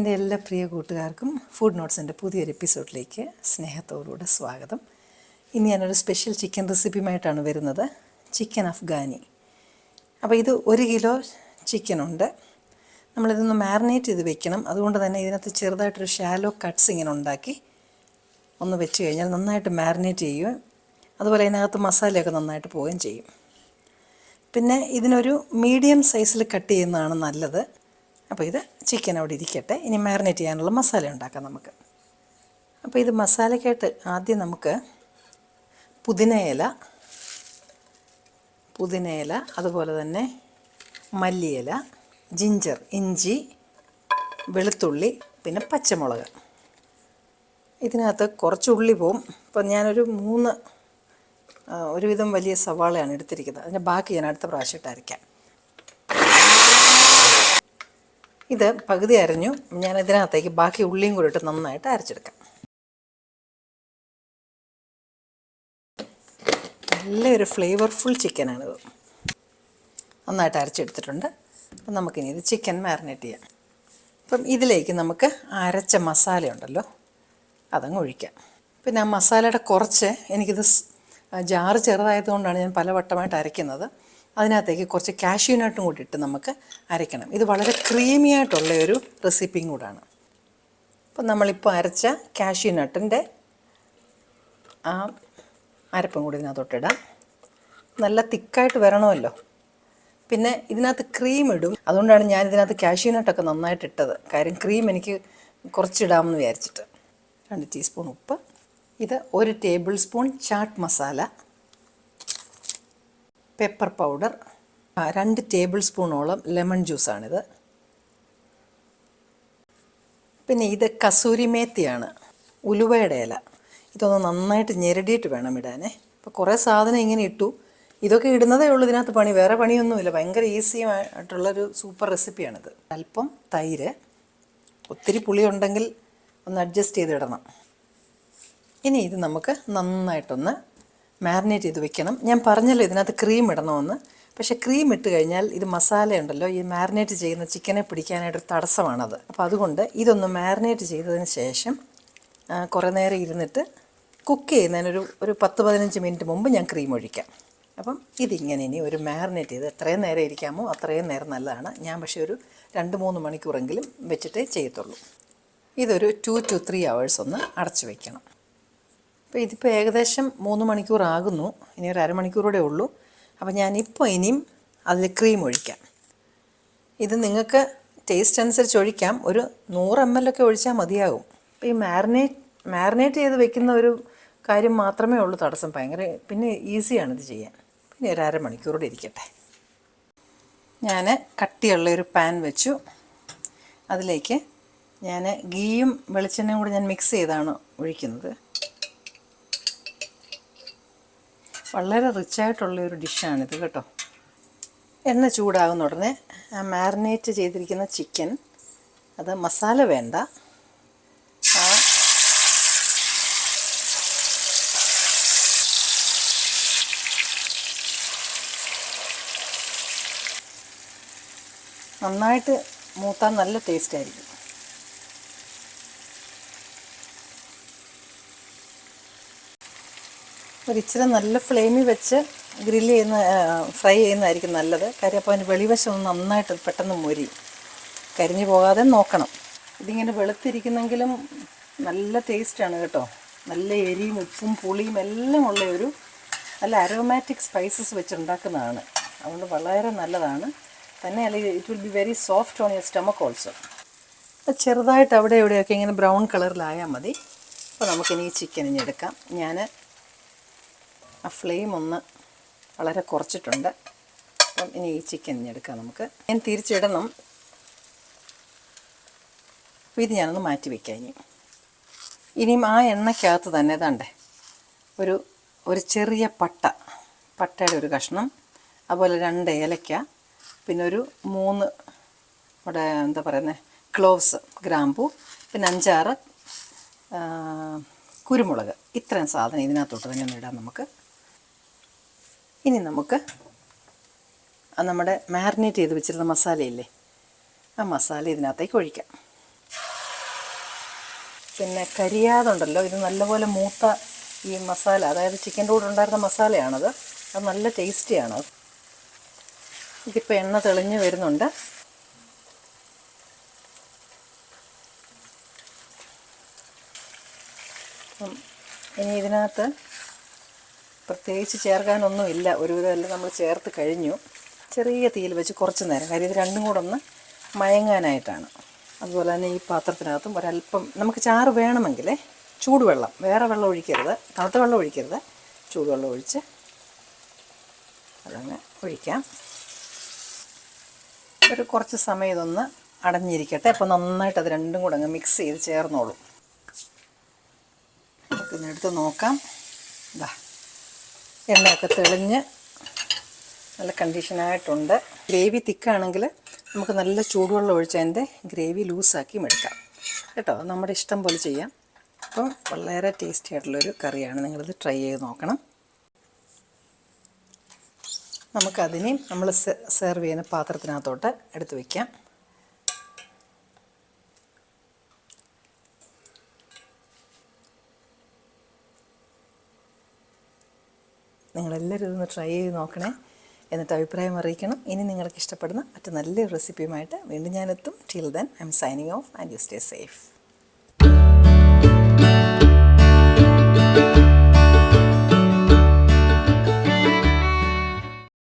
എൻ്റെ എല്ലാ പ്രിയ കൂട്ടുകാർക്കും ഫുഡ് നോട്ട്സിൻ്റെ പുതിയൊരു എപ്പിസോഡിലേക്ക് സ്നേഹത്തോടുകൂടെ സ്വാഗതം. ഇന്ന് ഞാനൊരു സ്പെഷ്യൽ ചിക്കൻ റെസിപ്പിയുമായിട്ടാണ് വരുന്നത്, ചിക്കൻ അഫ്ഗാനി. അപ്പോൾ ഇത് 1 കിലോ ചിക്കനുണ്ട്. നമ്മളിതൊന്ന് മാരിനേറ്റ് ചെയ്ത് വെക്കണം. അതുകൊണ്ട് തന്നെ ഇതിനകത്ത് ചെറുതായിട്ടൊരു ഷാലോ കട്ട്സ് ഇങ്ങനെ ഉണ്ടാക്കി ഒന്ന് വെച്ച് കഴിഞ്ഞാൽ നന്നായിട്ട് മാരിനേറ്റ് ചെയ്യുകയും അതുപോലെ അതിനകത്ത് മസാലയൊക്കെ നന്നായിട്ട് പോവുകയും ചെയ്യും. പിന്നെ ഇതിനൊരു മീഡിയം സൈസിൽ കട്ട് ചെയ്യുന്നതാണ് നല്ലത്. അപ്പോൾ ഇത് ചിക്കൻ അവിടെ ഇരിക്കട്ടെ. ഇനി മാരിനേറ്റ് ചെയ്യാനുള്ള മസാല ഉണ്ടാക്കാം നമുക്ക്. അപ്പോൾ ഇത് മസാലയ്ക്കായിട്ട് ആദ്യം നമുക്ക് പുതിനയില, അതുപോലെ തന്നെ മല്ലിയില, ജിഞ്ചർ, ഇഞ്ചി, വെളുത്തുള്ളി, പിന്നെ പച്ചമുളക്. ഇതിനകത്ത് കുറച്ച് ഉള്ളി പോവും. ഇപ്പം ഞാനൊരു 3 ഒരുവിധം വലിയ സവാളയാണ് എടുത്തിരിക്കുന്നത്. അതിൻ്റെ ബാക്കി ഞാൻ അടുത്ത പ്രാവശ്യം ഇട്ട് അരയ്ക്കാം. ഇത് പകുതി അരഞ്ഞു. ഞാൻ ഇതിനകത്തേക്ക് ബാക്കി ഉള്ളിയും കൂടി ഇട്ട് നന്നായിട്ട് അരച്ചെടുക്കാം. നല്ലൊരു ഫ്ലേവർഫുൾ ചിക്കനാണിത്. നന്നായിട്ട് അരച്ചെടുത്തിട്ടുണ്ട്. അപ്പം നമുക്കിനി ഇത് ചിക്കൻ മാരിനേറ്റ് ചെയ്യാം. അപ്പം ഇതിലേക്ക് നമുക്ക് അരച്ച മസാല ഉണ്ടല്ലോ, അതങ്ങ് ഒഴിക്കാം. പിന്നെ ആ മസാലയുടെ കുറച്ച് എനിക്കിത് ജാറ് ചെറുതായതുകൊണ്ടാണ് ഞാൻ പലവട്ടമായിട്ട് അരയ്ക്കുന്നത്. അതിനകത്തേക്ക് കുറച്ച് കാഷ്യൂ നട്ടും കൂടി ഇട്ട് നമുക്ക് അരയ്ക്കണം. ഇത് വളരെ ക്രീമി ആയിട്ടുള്ള ഒരു റെസിപ്പിയും കൂടാണ്. അപ്പം നമ്മളിപ്പോൾ അരച്ച കാഷ്യൂ നട്ടിൻ്റെ ആ അരപ്പും കൂടി ഇതിനകത്തോട്ടിടാം. നല്ല തിക്കായിട്ട് വരണമല്ലോ. പിന്നെ ഇതിനകത്ത് ക്രീം ഇടും. അതുകൊണ്ടാണ് ഞാൻ ഇതിനകത്ത് കാഷ്യൂ നട്ടൊക്കെ നന്നായിട്ട് ഇട്ടത്. കാര്യം ക്രീം എനിക്ക് കുറച്ചിടാമെന്ന് വിചാരിച്ചിട്ട്. 2 ടീസ്പൂൺ ഉപ്പ്, ഇത് 1 table spoon chaat masala, pepper powder, 2 table സ്പൂണോളം ലെമൺ ജ്യൂസാണിത്. പിന്നെ ഇത് കസൂരി മേത്തിയാണ്, ഉലുവയുടെ ഇല. ഇതൊന്ന് നന്നായിട്ട് ഞെരടിയിട്ട് വേണം ഇടാനേ. അപ്പോൾ കുറേ സാധനം ഇങ്ങനെ ഇട്ടു. ഇതൊക്കെ ഇടുന്നതേ ഉള്ളൂ ഇതിനകത്ത് പണി, വേറെ പണിയൊന്നുമില്ല. ഭയങ്കര ഈസി ആയിട്ടുള്ളൊരു സൂപ്പർ റെസിപ്പിയാണിത്. അല്പം തൈര്, ഒത്തിരി പുളി ഉണ്ടെങ്കിൽ ഒന്ന് അഡ്ജസ്റ്റ് ചെയ്തിടണം. ഇനി ഇത് നമുക്ക് നന്നായിട്ടൊന്ന് മാരിനേറ്റ് ചെയ്ത് വെക്കണം. ഞാൻ പറഞ്ഞല്ലോ ഇതിനകത്ത് ക്രീം ഇടണമെന്ന്. പക്ഷേ ക്രീം ഇട്ട് കഴിഞ്ഞാൽ ഇത് മസാലയുണ്ടല്ലോ, ഈ മാരിനേറ്റ് ചെയ്യുന്ന ചിക്കനെ പിടിക്കാനായിട്ടൊരു തടസ്സമാണത്. അപ്പോൾ അതുകൊണ്ട് ഇതൊന്ന് മാരിനേറ്റ് ചെയ്തതിന് ശേഷം കുറേ നേരം ഇരുന്നിട്ട് കുക്ക് ചെയ്യുന്നതിനൊരു 10-15 മിനിറ്റ് മുമ്പ് ഞാൻ ക്രീം ഒഴിക്കാം. അപ്പം ഇതിങ്ങനെ ഇനി ഒരു മാരിനേറ്റ് ചെയ്ത് എത്രയും നേരം ഇരിക്കാമോ അത്രയും നേരം നല്ലതാണ്. ഞാൻ പക്ഷേ ഒരു 2-3 മണിക്കൂറെങ്കിലും വെച്ചിട്ടേ ചെയ്യത്തുള്ളൂ. ഇതൊരു 2 to 3 hours ഒന്ന് അടച്ചു വയ്ക്കണം. അപ്പോൾ ഇതിപ്പോൾ ഏകദേശം 3 മണിക്കൂറാകുന്നു. ഇനി ഒരു അരമണിക്കൂറൂടെ ഉള്ളൂ. അപ്പോൾ ഞാനിപ്പോൾ ഇനിയും അതിൽ ക്രീം ഒഴിക്കാം. ഇത് നിങ്ങൾക്ക് ടേസ്റ്റ് അനുസരിച്ച് ഒഴിക്കാം. ഒരു 100 ml ഒക്കെ ഒഴിച്ചാൽ മതിയാകും. അപ്പോൾ ഈ മാരിനേറ്റ് ചെയ്ത് വെക്കുന്ന ഒരു കാര്യം മാത്രമേ ഉള്ളൂ തടസ്സം. ഭയങ്കര പിന്നെ ഈസിയാണ് ഇത് ചെയ്യാൻ. പിന്നെ ഒരു അരമണിക്കൂറൂടെ ഇരിക്കട്ടെ. ഞാൻ കട്ടിയുള്ളൊരു പാൻ വെച്ചു. അതിലേക്ക് ഞാൻ ഗീയും വെളിച്ചെണ്ണയും കൂടി ഞാൻ മിക്സ് ചെയ്താണ് ഒഴിക്കുന്നത്. വളരെ റിച്ചായിട്ടുള്ളൊരു ഡിഷാണിത് കേട്ടോ. എണ്ണ ചൂടാകുന്ന ഉടനെ ആ മാരിനേറ്റ് ചെയ്തിരിക്കുന്ന ചിക്കൻ, അത് മസാല വേണ്ട, നന്നായിട്ട് മൂത്താൻ നല്ല ടേസ്റ്റ് ആയിരിക്കും. ഒരിച്ചിരി നല്ല ഫ്ലെയിമിൽ വെച്ച് ഫ്രൈ ചെയ്യുന്നതായിരിക്കും നല്ലത്. കാര്യം അപ്പോൾ അതിന് വെളിവശം ഒന്ന് നന്നായിട്ട് പെട്ടെന്ന് മൊരിയും. കരിഞ്ഞു പോകാതെ നോക്കണം. ഇതിങ്ങനെ വെളുത്തിരിക്കുന്നെങ്കിലും നല്ല ടേസ്റ്റാണ് കേട്ടോ. നല്ല എരിയും ഉപ്പും പുളിയും എല്ലാം ഉള്ള ഒരു നല്ല അരോമാറ്റിക് സ്പൈസസ് വെച്ചുണ്ടാക്കുന്നതാണ്. അതുകൊണ്ട് വളരെ നല്ലതാണ്. തന്നെ അല്ലെങ്കിൽ it will be very soft on your stomach also. ചെറുതായിട്ട് അവിടെ എവിടെയൊക്കെ ഇങ്ങനെ ബ്രൗൺ കളറിലായാൽ മതി. അപ്പോൾ നമുക്കിനി ഈ ചിക്കൻ ഇനി എടുക്കാം. ഞാൻ ആ ഫ്ലെയിം ഒന്ന് വളരെ കുറച്ചിട്ടുണ്ട്. അപ്പം ഇനി ഈ ചിക്കൻ ഇനി എടുക്കാം നമുക്ക്. ഞാൻ തിരിച്ചിടണം. അപ്പോൾ ഇത് ഞാനൊന്ന് മാറ്റി വയ്ക്കാം. ഇനിയും ആ എണ്ണയ്ക്കകത്ത് തന്നെ ഇതാണ്ടേ ഒരു ചെറിയ പട്ടയുടെ ഒരു കഷ്ണം, അതുപോലെ 2 ഏലക്ക, പിന്നെ ഒരു 3 ഇവിടെ എന്താ പറയുന്നത് ക്ലോവ്സ്, ഗ്രാമ്പൂ, പിന്നെ 5-6 കുരുമുളക്. ഇത്രയും സാധനം ഇതിനകത്തോട്ട് തന്നെ ഒന്ന് ഇടാം നമുക്ക്. ഇനി നമുക്ക് നമ്മുടെ മാരിനേറ്റ് ചെയ്ത് വെച്ചിരുന്ന മസാലയില്ലേ, ആ മസാല ഇതിനകത്തേക്ക് ഒഴിക്കാം. പിന്നെ കരിയാതുണ്ടല്ലോ, ഇത് നല്ലപോലെ മൂത്ത ഈ മസാല, അതായത് ചിക്കൻ്റെ കൂടെ ഉണ്ടായിരുന്ന മസാലയാണത്. അത് നല്ല ടേസ്റ്റിയാണ്. ഇതിപ്പോൾ എണ്ണ തെളിഞ്ഞ് വരുന്നുണ്ട്. ഇനി ഇതിനകത്ത് പ്രത്യേകിച്ച് ചേർക്കാനൊന്നുമില്ല, ഒരുവിധം എല്ലാം നമ്മൾ ചേർത്ത് കഴിഞ്ഞു. ചെറിയ തീയിൽ വെച്ച് കുറച്ച് നേരം, കാര്യം ഇത് രണ്ടും കൂടെ ഒന്ന് മയങ്ങാനായിട്ടാണ്. അതുപോലെ തന്നെ ഈ പാത്രത്തിനകത്തും ഒരല്പം നമുക്ക് ചാറ് വേണമെങ്കിൽ ചൂടുവെള്ളം, വേറെ വെള്ളം ഒഴിക്കരുത്, തണുത്ത വെള്ളം ഒഴിക്കരുത്, ചൂടുവെള്ളം ഒഴിച്ച് അതങ്ങ് ഒഴിക്കാം. ഒരു കുറച്ച് സമയം ഇതൊന്ന് അടഞ്ഞിരിക്കട്ടെ. അപ്പോൾ നന്നായിട്ട് അത് രണ്ടും കൂടെ അങ്ങ് മിക്സ് ചെയ്ത് ചേർന്നോളും. നമുക്കിന്ന് എടുത്ത് നോക്കാം. ഇതാ എണ്ണയൊക്കെ തെളിഞ്ഞ് നല്ല കണ്ടീഷനായിട്ടുണ്ട്. ഗ്രേവി തിക്കാണെങ്കിൽ നമുക്ക് നല്ല ചൂടുവെള്ളം ഒഴിച്ച് അതിൻ്റെ ഗ്രേവി ലൂസാക്കിയും എടുക്കാം കേട്ടോ. നമ്മുടെ ഇഷ്ടം പോലെ ചെയ്യാം. അപ്പം വളരെ ടേസ്റ്റി ആയിട്ടുള്ളൊരു കറിയാണ്. നിങ്ങളിത് ട്രൈ ചെയ്ത് നോക്കണം. നമുക്കതിനെയും നമ്മൾ സെർവ് ചെയ്യുന്ന പാത്രത്തിനകത്തോട്ട് എടുത്ത് വയ്ക്കാം. നിങ്ങളെല്ലാവരും ഇതൊന്ന് ട്രൈ ചെയ്ത് നോക്കണേ, എന്നിട്ട് അഭിപ്രായം അറിയിക്കണം. ഇനി നിങ്ങൾക്ക് ഇഷ്ടപ്പെടുന്ന മറ്റു നല്ലൊരു റെസിപ്പിയുമായിട്ട് വീണ്ടും ഞാനെത്തും. Till then I am signing off and you stay safe.